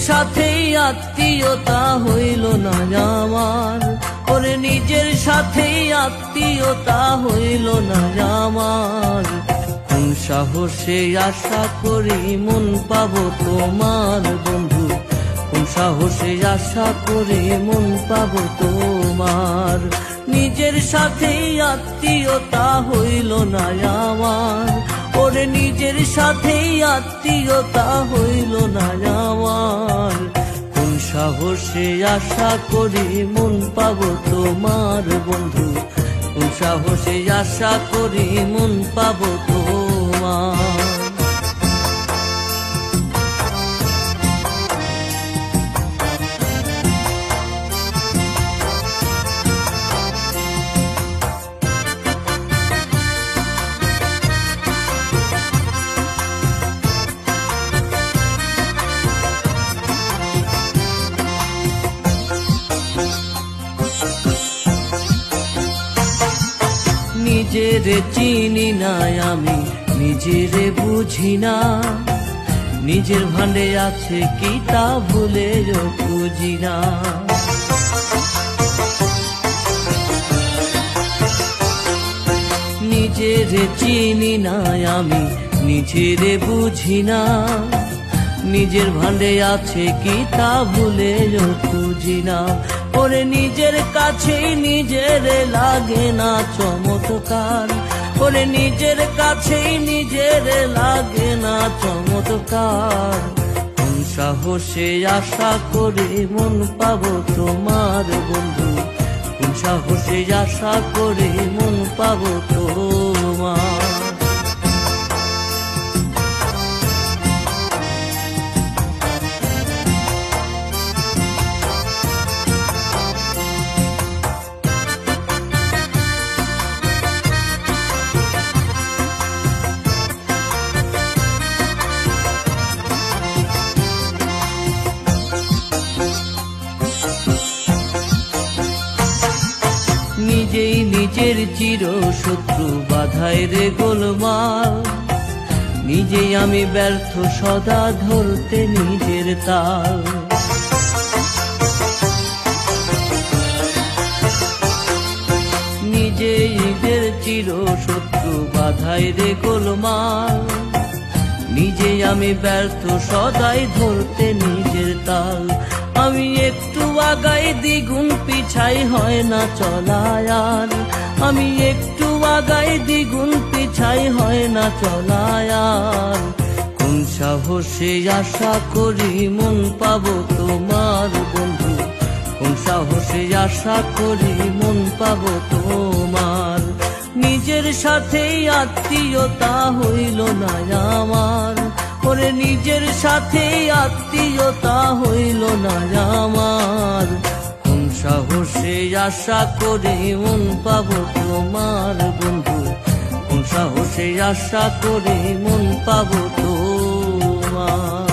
সাথেই আত্মীয়তা হইল না আমার, ওরে নিজের সাথেই আত্মীয়তা হইল না আমার। কোন সাহসে আশা করি মন পাবো তোমার বন্ধু, কোন সাহসে আশা করি মন পাবো তোমার। নিজের সাথেই আত্মীয়তা হইল না আমার, ওরে নিজের সাথেই আত্মীয়তা হইল না আমার। কোন সাহসে আশা করি মন পাবো তোমার বন্ধু, কোন সাহসে আশা করি মন পাবো তোমার। নিজেরে চিনি না আমি, নিজেরে বুঝি না, নিজের ভান্ডে আছে কি তা ভুলেও খুঁজি না। নিজেরে চিনি না আমি, নিজেরে বুঝি না, নিজের ভান্ডে আছে কি তা ভুলেও খুঁজি না। ওরে নিজের কাছেই নিজের লাগে না চমৎকার, ওরে নিজের কাছেই নিজের লাগে না চমৎকার। কোন সাহসে আশা করে মন পাবো তোমার বন্ধু, কোন সাহসে আশা করে মন পাবো তোমার। নিজেই নিজের চির শত্রু বাধায় রে গোলমাল, নিজেই আমি ব্যর্থ সদা ধরতে নিজের তাল। নিজেই নিজের চির শত্রু বাধায় রে গোলমাল, নিজেই আমি ব্যর্থ সদাই ধরতে নিজের তাল। আমি একটু আগাই দ্বিগুণ পিছাই হয় না চলায়ার, আমি একটু আগাই দ্বিগুণ পিছাই হয় না চলায়ার। কোন সাহসে আশা করি মন পাবো তোমার বন্ধু, কোন সাহসে আশা করি মন পাবো তোমার। নিজের সাথেই আত্মীয়তা হইল না আমার, ওরে নিজের সাথেই আত্মীয়তা হইল না আমার। কোন সাহসে আশা করে মন পাবো তোমার বন্ধু, কোন সাহসে আশা করে মন পাবো তোমার।